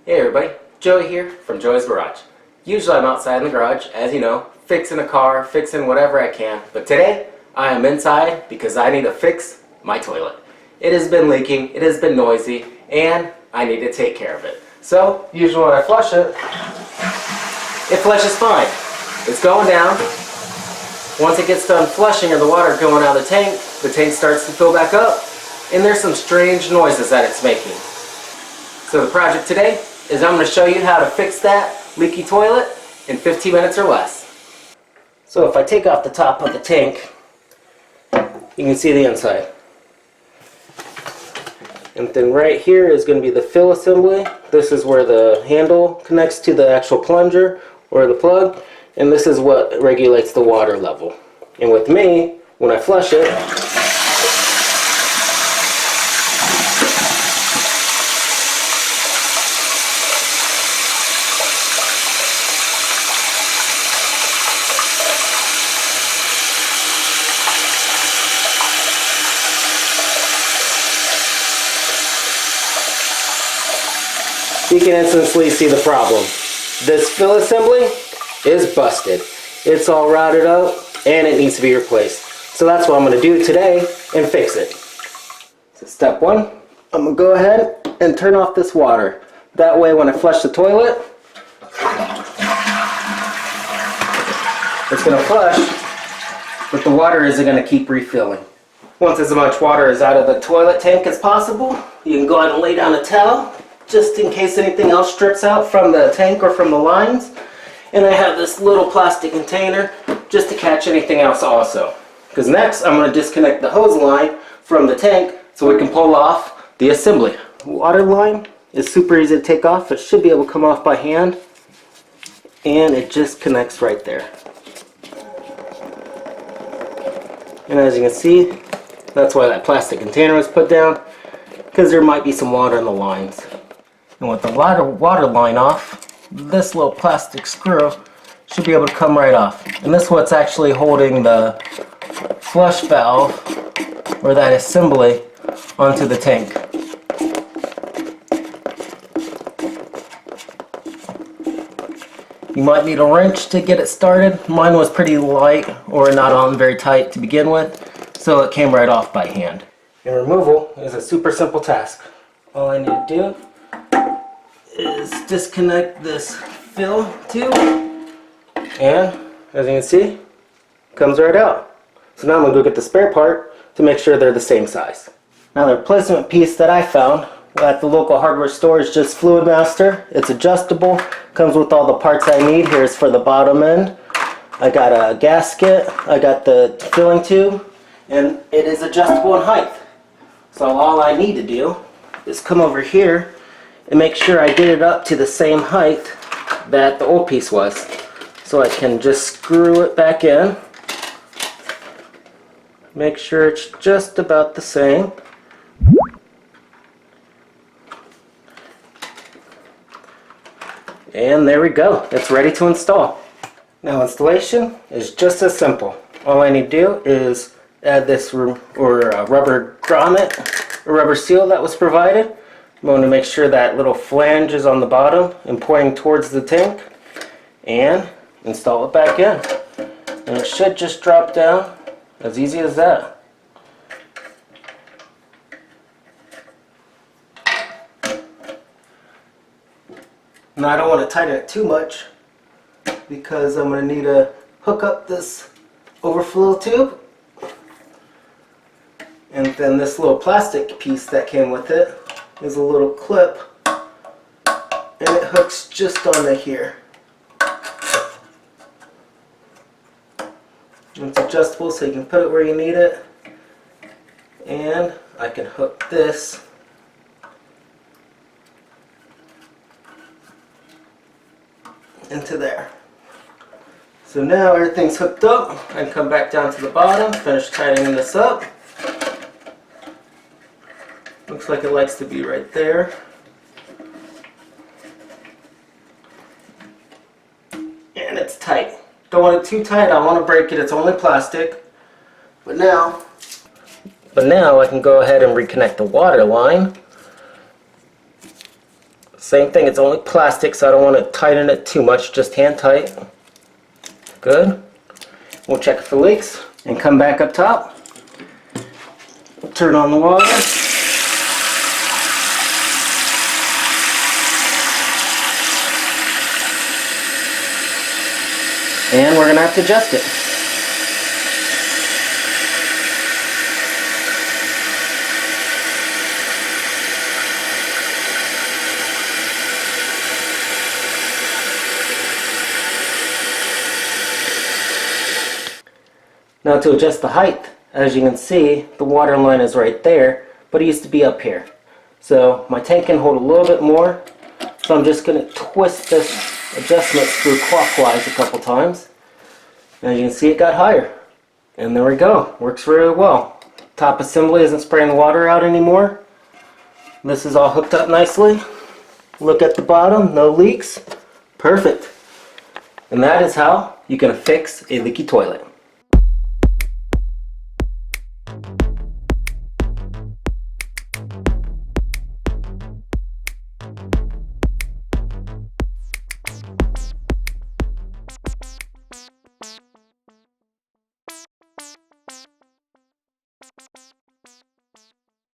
Hey everybody, Joey here from Joey's Garage. Usually I'm outside in the garage, as you know, fixing a car, fixing whatever I can. But today, I am inside because I need to fix my toilet. It has been leaking, it has been noisy, and I need to take care of it. So, usually when I flush it, it flushes fine. It's going down. Once it gets done flushing or the water going out of the tank starts to fill back up, and there's some strange noises that it's making. So the project today is I'm going to show you how to fix that leaky toilet in 15 minutes or less. So if I take off the top of the tank, you can see the inside. And then right here is going to be the fill assembly. This is where the handle connects to the actual plunger or the plug, and this is what regulates the water level. And with me, when I flush it, you can instantly see the problem. This fill assembly is busted. It's all rotted up and it needs to be replaced. So that's what I'm going to do today and fix it. So step one, I'm going to go ahead and turn off this water. That way when I flush the toilet, it's going to flush, but the water isn't going to keep refilling. Once as much water is out of the toilet tank as possible, you can go ahead and lay down a towel just in case anything else drips out from the tank or from the lines. And I have this little plastic container just to catch anything else also. Because next I'm going to disconnect the hose line from the tank so we can pull off the assembly. Water line is super easy to take off. It should be able to come off by hand. And it just connects right there. And as you can see, that's why that plastic container was put down, because there might be some water in the lines. And with the water line off, this little plastic screw should be able to come right off. And this is what's actually holding the flush valve, or that assembly, onto the tank. You might need a wrench to get it started. Mine was pretty light, or not on very tight to begin with, so it came right off by hand. And removal is a super simple task. All I need to do is disconnect this fill tube, and as you can see, it comes right out. So now I'm going to go get the spare part to make sure they're the same size. Now the replacement piece that I found at the local hardware store is just Fluid Master. It's adjustable, comes with all the parts I need. Here's for the bottom end. I got a gasket, I got the filling tube, and it is adjustable in height. So all I need to do is come over here and make sure I get it up to the same height that the old piece was. So I can just screw it back in. Make sure it's just about the same. And there we go. It's ready to install. Now installation is just as simple. All I need to do is add this rubber grommet, or rubber seal that was provided. I'm going to make sure that little flange is on the bottom and pointing towards the tank, and install it back in. And it should just drop down, as easy as that. Now I don't want to tighten it too much because I'm going to need to hook up this overflow tube. And then this little plastic piece that came with it is a little clip, and it hooks just onto here. It's adjustable so you can put it where you need it, and I can hook this into there. So now everything's hooked up. I can come back down to the bottom, finish tightening this up. Looks like it likes to be right there. And it's tight. Don't want it too tight, I don't want to break it, it's only plastic. But now I can go ahead and reconnect the water line Same thing, it's only plastic, so I don't want to tighten it too much, just hand tight. Good. We'll check for leaks and come back up top. Turn on the water. And we're going to have to adjust it. Now to adjust the height, as you can see, the water line is right there, but it used to be up here. So my tank can hold a little bit more, so I'm just going to twist this adjustment screw clockwise a couple times. As you can see, it got higher. And there we go. Works really well. Top assembly isn't spraying the water out anymore. This is all hooked up nicely. Look at the bottom, no leaks. Perfect. And that is how you can fix a leaky toilet.